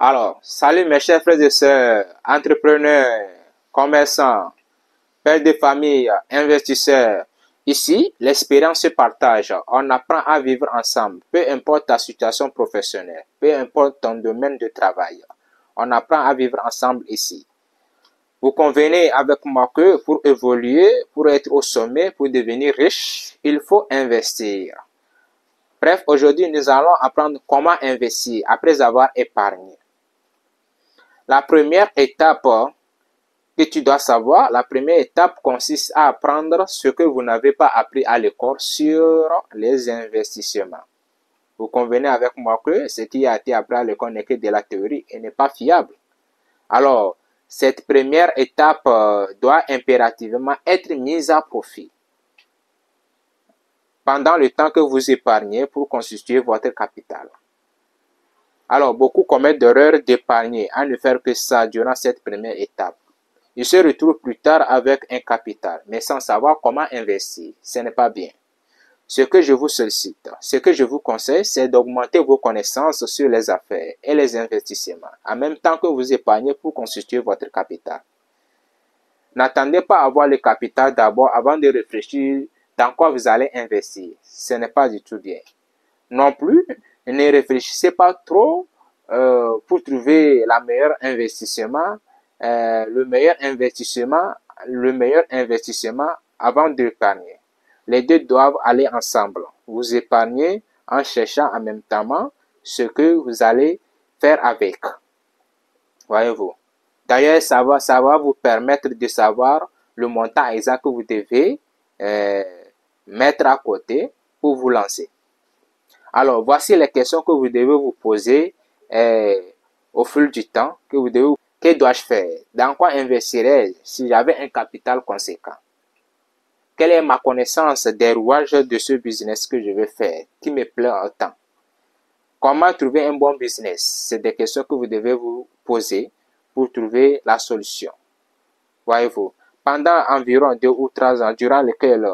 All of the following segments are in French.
Alors, salut mes chers frères et sœurs, entrepreneurs, commerçants, pères de famille, investisseurs. Ici, l'expérience se partage. On apprend à vivre ensemble, peu importe ta situation professionnelle, peu importe ton domaine de travail. On apprend à vivre ensemble ici. Vous convenez avec moi que pour évoluer, pour être au sommet, pour devenir riche, il faut investir. Bref, aujourd'hui, nous allons apprendre comment investir après avoir épargné. La première étape que tu dois savoir, la première étape consiste à apprendre ce que vous n'avez pas appris à l'école sur les investissements. Vous convenez avec moi que ce qui a été appris à l'école n'est que de la théorie et n'est pas fiable. Alors, cette première étape doit impérativement être mise à profit pendant le temps que vous épargnez pour constituer votre capital. Alors, beaucoup commettent l'erreur d'épargner à ne faire que ça durant cette première étape. Ils se retrouvent plus tard avec un capital, mais sans savoir comment investir. Ce n'est pas bien. Ce que je vous sollicite, ce que je vous conseille, c'est d'augmenter vos connaissances sur les affaires et les investissements, en même temps que vous épargnez pour constituer votre capital. N'attendez pas à avoir le capital d'abord avant de réfléchir dans quoi vous allez investir. Ce n'est pas du tout bien. Non plus, ne réfléchissez pas trop pour trouver le meilleur investissement avant d'épargner. Les deux doivent aller ensemble. Vous épargnez en cherchant en même temps ce que vous allez faire avec. Voyez-vous. D'ailleurs, ça va vous permettre de savoir le montant exact que vous devez mettre à côté pour vous lancer. Alors, voici les questions que vous devez vous poser au fil du temps. Que dois-je faire? Dans quoi investirais-je si j'avais un capital conséquent? Quelle est ma connaissance des rouages de ce business que je vais faire, qui me plaît autant? Comment trouver un bon business? C'est des questions que vous devez vous poser pour trouver la solution. Voyez-vous, pendant environ 2 ou 3 ans durant lesquels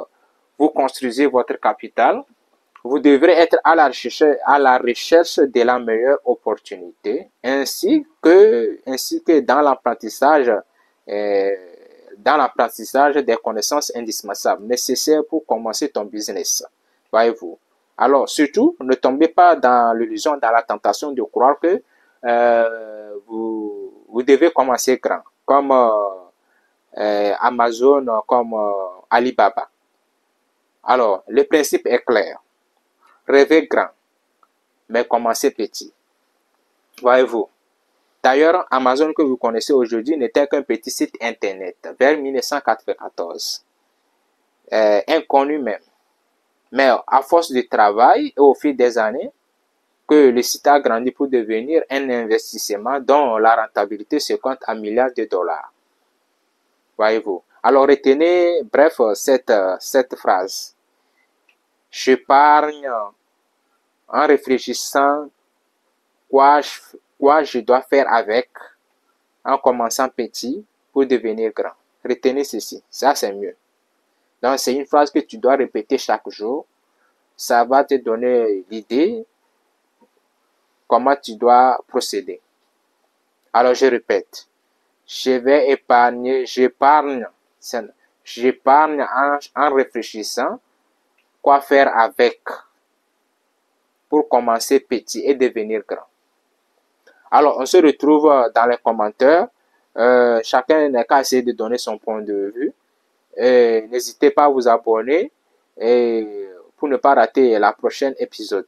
vous construisez votre capital, vous devrez être à la recherche de la meilleure opportunité, ainsi que dans l'apprentissage des connaissances indispensables nécessaires pour commencer ton business. Voyez-vous. Alors, surtout, ne tombez pas dans l'illusion, dans la tentation de croire que vous devez commencer grand, comme Amazon, comme Alibaba. Alors, le principe est clair. Rêvez grand, mais commencez petit. Voyez-vous. D'ailleurs, Amazon que vous connaissez aujourd'hui n'était qu'un petit site internet vers 1994. Inconnu même. Mais à force de travail et au fil des années, que le site a grandi pour devenir un investissement dont la rentabilité se compte en milliards de dollars. Voyez-vous. Alors retenez, bref, cette phrase. J'épargne en réfléchissant quoi je dois faire avec, en commençant petit pour devenir grand. Retenez ceci, ça c'est mieux. Donc c'est une phrase que tu dois répéter chaque jour. Ça va te donner l'idée comment tu dois procéder. Alors je répète, j'épargne en réfléchissant quoi faire avec pour commencer petit et devenir grand. Alors, on se retrouve dans les commentaires. Chacun n'a qu'à essayer de donner son point de vue. N'hésitez pas à vous abonner pour ne pas rater la prochaine épisode.